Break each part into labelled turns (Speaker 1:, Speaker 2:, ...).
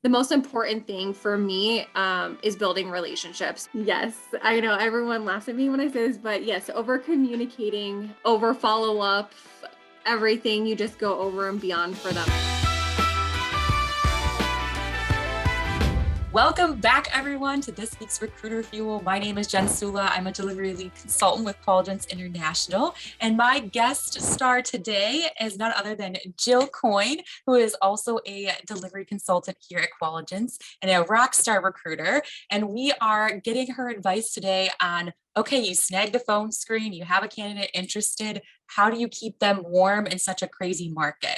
Speaker 1: The most important thing for me is building relationships. Yes, I know everyone laughs at me when I say this, but yes, over communicating, over follow up, everything you just go over and beyond for them.
Speaker 2: Welcome back, everyone, to this week's Recruiter Fuel. My name is Jen Sula. I'm a delivery lead consultant with Qualigence International. And my guest star today is none other than Jill Coyne, who is also a delivery consultant here at Qualigence and a rock star recruiter. And we are getting her advice today on, okay, you snagged the phone screen, you have a candidate interested. How do you keep them warm in such a crazy market?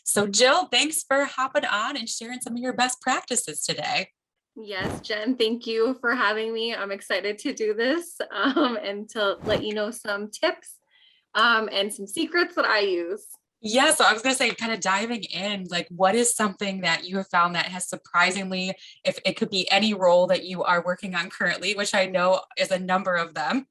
Speaker 2: So Jill, thanks for hopping on and sharing some of your best practices today.
Speaker 1: Yes, Jen, thank you for having me. I'm excited to do this and to let you know some tips and some secrets that I use.
Speaker 2: Yeah, so I was going to say, kind of diving in, like, what is something that you have found that has surprisingly, if it could be any role that you are working on currently, which I know is a number of them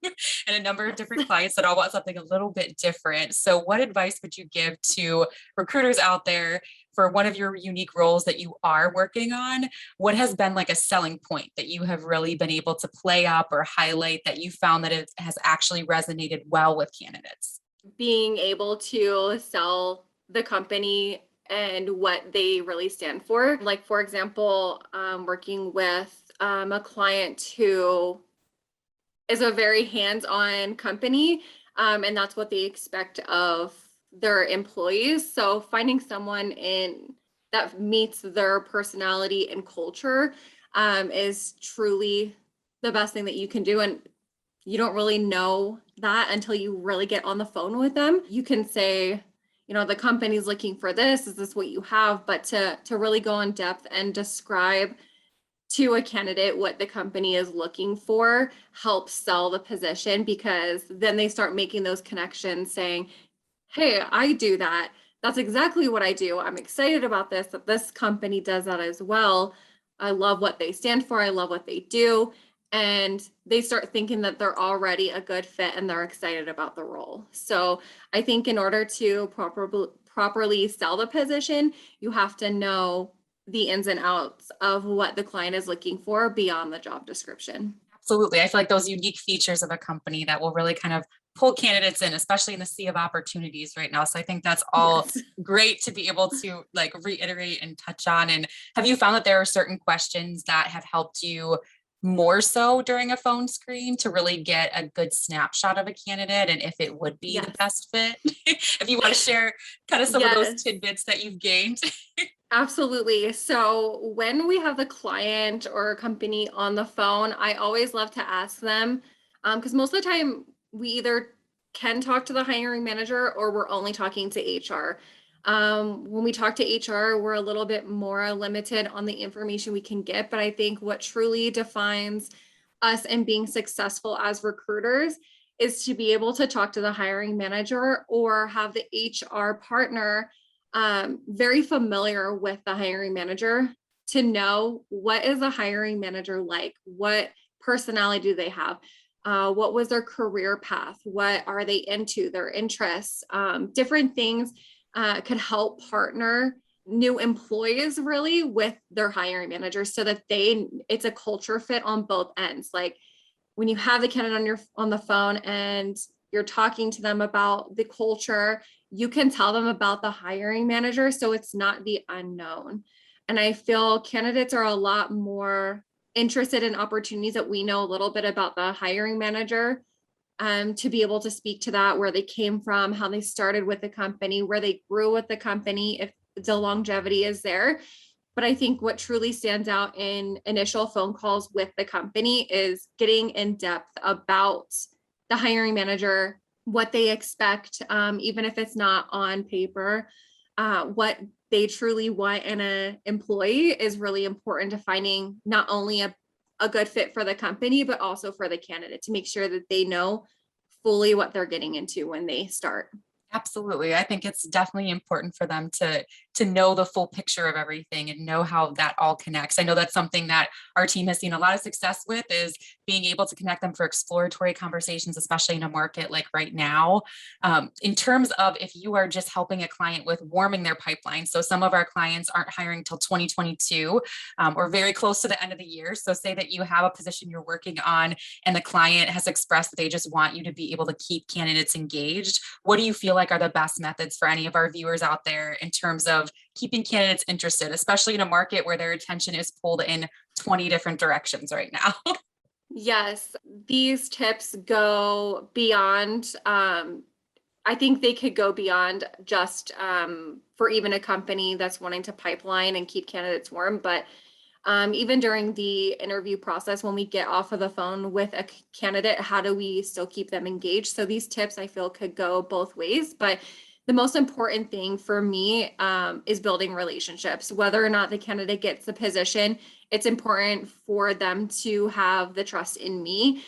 Speaker 2: and a number of different clients that all want something a little bit different. So, what advice would you give to recruiters out there for one of your unique roles that you are working on? What has been like a selling point that you have really been able to play up or highlight that you found that it has actually resonated well with candidates?
Speaker 1: Being able to sell the company and what they really stand for. Like, for example, working with a client who is a very hands on company, and that's what they expect of their employees. So, finding someone in that meets their personality and culture is truly the best thing that you can do. And you don't really know that until you really get on the phone with them. You can say, the company's looking for this. Is this what you have? But to really go in depth and describe to a candidate what the company is looking for helps sell the position, because then they start making those connections saying, hey, I do that. That's exactly what I do. I'm excited about this, that this company does that as well. I love what they stand for. I love what they do. And they start thinking that they're already a good fit and they're excited about the role. So I think in order to properly sell the position, you have to know the ins and outs of what the client is looking for beyond the job description.
Speaker 2: Absolutely. I feel like those unique features of a company that will really kind of pull candidates in, especially in the sea of opportunities right now. So I think that's all
Speaker 1: Yes.
Speaker 2: great to be able to like reiterate and touch on. And have you found that there are certain questions that have helped you more so during a phone screen to really get a good snapshot of a candidate and if it would be the
Speaker 1: Yes.
Speaker 2: best fit? If you want to share kind of some of those
Speaker 1: Yes.
Speaker 2: tidbits that you've gained.
Speaker 1: Absolutely. So when we have the client or a company on the phone, I always love to ask them, because most of the time we either can talk to the hiring manager or we're only talking to HR. When we talk to HR, we're a little bit more limited on the information we can get, but I think what truly defines us and being successful as recruiters is to be able to talk to the hiring manager or have the HR partner very familiar with the hiring manager to know what is a hiring manager like, what personality do they have, what was their career path, what are they into, their interests, different things could help partner new employees really with their hiring managers so that it's a culture fit on both ends. Like, when you have the candidate on the phone and you're talking to them about the culture, you can tell them about the hiring manager, so it's not the unknown. And I feel candidates are a lot more interested in opportunities that we know a little bit about the hiring manager, to be able to speak to that, where they came from, how they started with the company, where they grew with the company, if the longevity is there. But I think what truly stands out in initial phone calls with the company is getting in depth about the hiring manager, what they expect, even if it's not on paper, what they truly want in an employee is really important to finding not only a good fit for the company, but also for the candidate to make sure that they know fully what they're getting into when they start.
Speaker 2: Absolutely. I think it's definitely important for them to to know the full picture of everything and know how that all connects. I know that's something that our team has seen a lot of success with, is being able to connect them for exploratory conversations, especially in a market like right now. In terms of if you are just helping a client with warming their pipeline. So some of our clients aren't hiring till 2022 or very close to the end of the year. So say that you have a position you're working on and the client has expressed that they just want you to be able to keep candidates engaged. What do you feel like are the best methods for any of our viewers out there in terms of keeping candidates interested, especially in a market where their attention is pulled in 20 different directions right now?
Speaker 1: Yes, these tips go beyond, I think they could go beyond just for even a company that's wanting to pipeline and keep candidates warm. But even during the interview process, when we get off of the phone with a candidate, how do we still keep them engaged? So these tips I feel could go both ways. But the most important thing for me is building relationships. Whether or not the candidate gets the position, it's important for them to have the trust in me.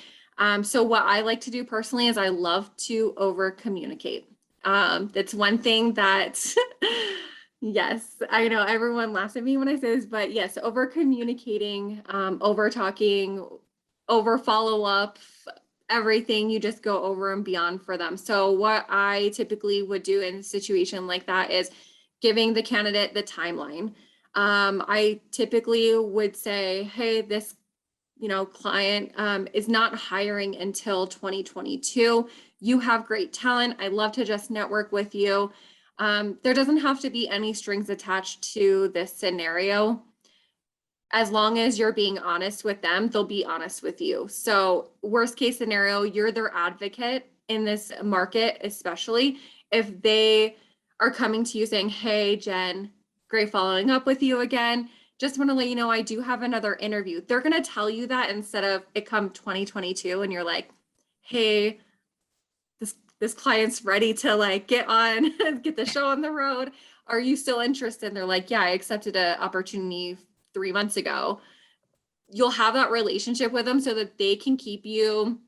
Speaker 1: So what I like to do personally is I love to over communicate. That's one thing that, yes, I know everyone laughs at me when I say this, but yes, over communicating, over talking, over follow up, everything, you just go over and beyond for them. So what I typically would do in a situation like that is giving the candidate the timeline. I typically would say, hey, this client is not hiring until 2022. You have great talent. I love to just network with you. There doesn't have to be any strings attached to this scenario. As long as you're being honest with them, they'll be honest with you. So worst case scenario, you're their advocate in this market, especially if they are coming to you saying, hey, Jen, great following up with you again. Just want to let you know I do have another interview. They're going to tell you that instead of it come 2022 and you're like, hey, this client's ready to like get on, get the show on the road. Are you still interested? And they're like, yeah, I accepted an opportunity 3 months ago. You'll have that relationship with them so that they can keep you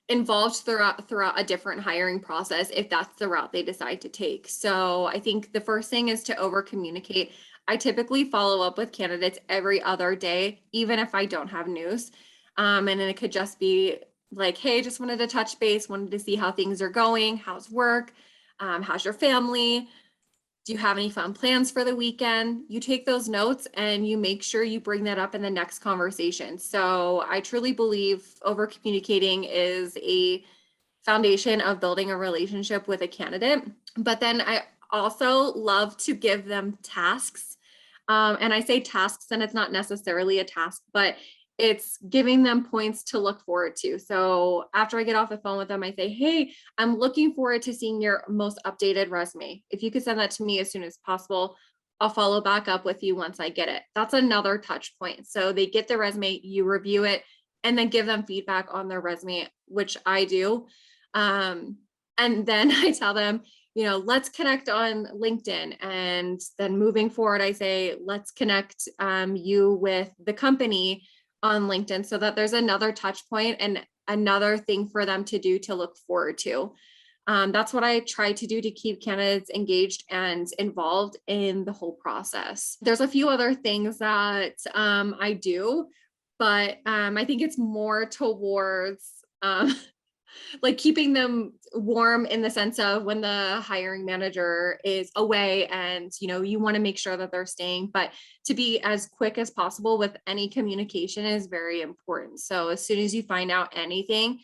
Speaker 1: involved throughout a different hiring process if that's the route they decide to take. So I think the first thing is to over communicate. I typically follow up with candidates every other day, even if I don't have news. And then it could just be like, hey, just wanted to touch base, wanted to see how things are going. How's work? How's your family? Do you have any fun plans for the weekend? You take those notes and you make sure you bring that up in the next conversation. So I truly believe over communicating is a foundation of building a relationship with a candidate. But then I also love to give them tasks. And I say tasks, and it's not necessarily a task, but it's giving them points to look forward to. So after I get off the phone with them, I say, hey, I'm looking forward to seeing your most updated resume. If you could send that to me as soon as possible, I'll follow back up with you once I get it. That's another touch point. So they get the resume, you review it, and then give them feedback on their resume, which I do. And then I tell them, let's connect on LinkedIn. And then moving forward, I say, let's connect you with the company on LinkedIn so that there's another touch point and another thing for them to do to look forward to. That's what I try to do to keep candidates engaged and involved in the whole process. There's a few other things that I do, but I think it's more towards like keeping them warm in the sense of when the hiring manager is away and you want to make sure that they're staying, but to be as quick as possible with any communication is very important. So as soon as you find out anything,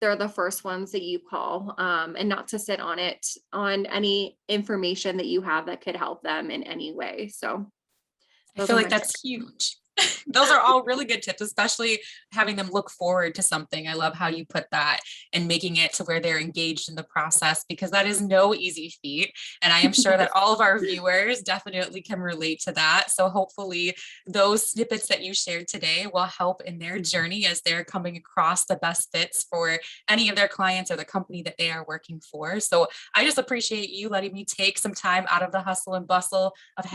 Speaker 1: they're the first ones that you call, and not to sit on any information that you have that could help them in any way. So
Speaker 2: I feel like that's huge. Those are all really good tips, especially having them look forward to something. I love how you put that and making it to where they're engaged in the process, because that is no easy feat. And I am sure that all of our viewers definitely can relate to that. So hopefully those snippets that you shared today will help in their journey as they're coming across the best fits for any of their clients or the company that they are working for. So I just appreciate you letting me take some time out of the hustle and bustle of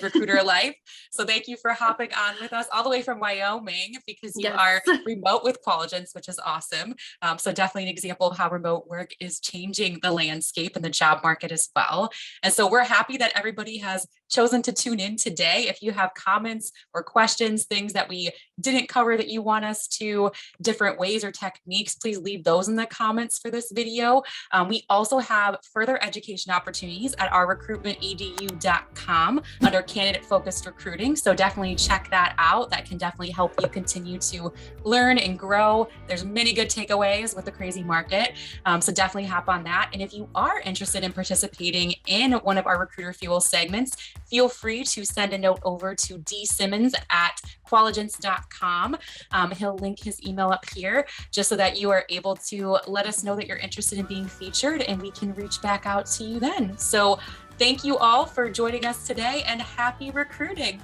Speaker 2: #recruiter life. So thank you for hopping on with us us all the way from Wyoming because you
Speaker 1: Yes.
Speaker 2: are remote with Qualligence, which is awesome. So definitely an example of how remote work is changing the landscape and the job market as well. And so we're happy that everybody has chosen to tune in today. If you have comments or questions, things that we didn't cover that you want us to, different ways or techniques, please leave those in the comments for this video. We also have further education opportunities at our recruitmentedu.com under candidate focused recruiting. So definitely check that out. That can definitely help you continue to learn and grow. There's many good takeaways with the crazy market. So definitely hop on that. And if you are interested in participating in one of our Recruiter Fuel segments, feel free to send a note over to dsimmons@qualligence.com. He'll link his email up here just so that you are able to let us know that you're interested in being featured and we can reach back out to you then. So thank you all for joining us today and happy recruiting.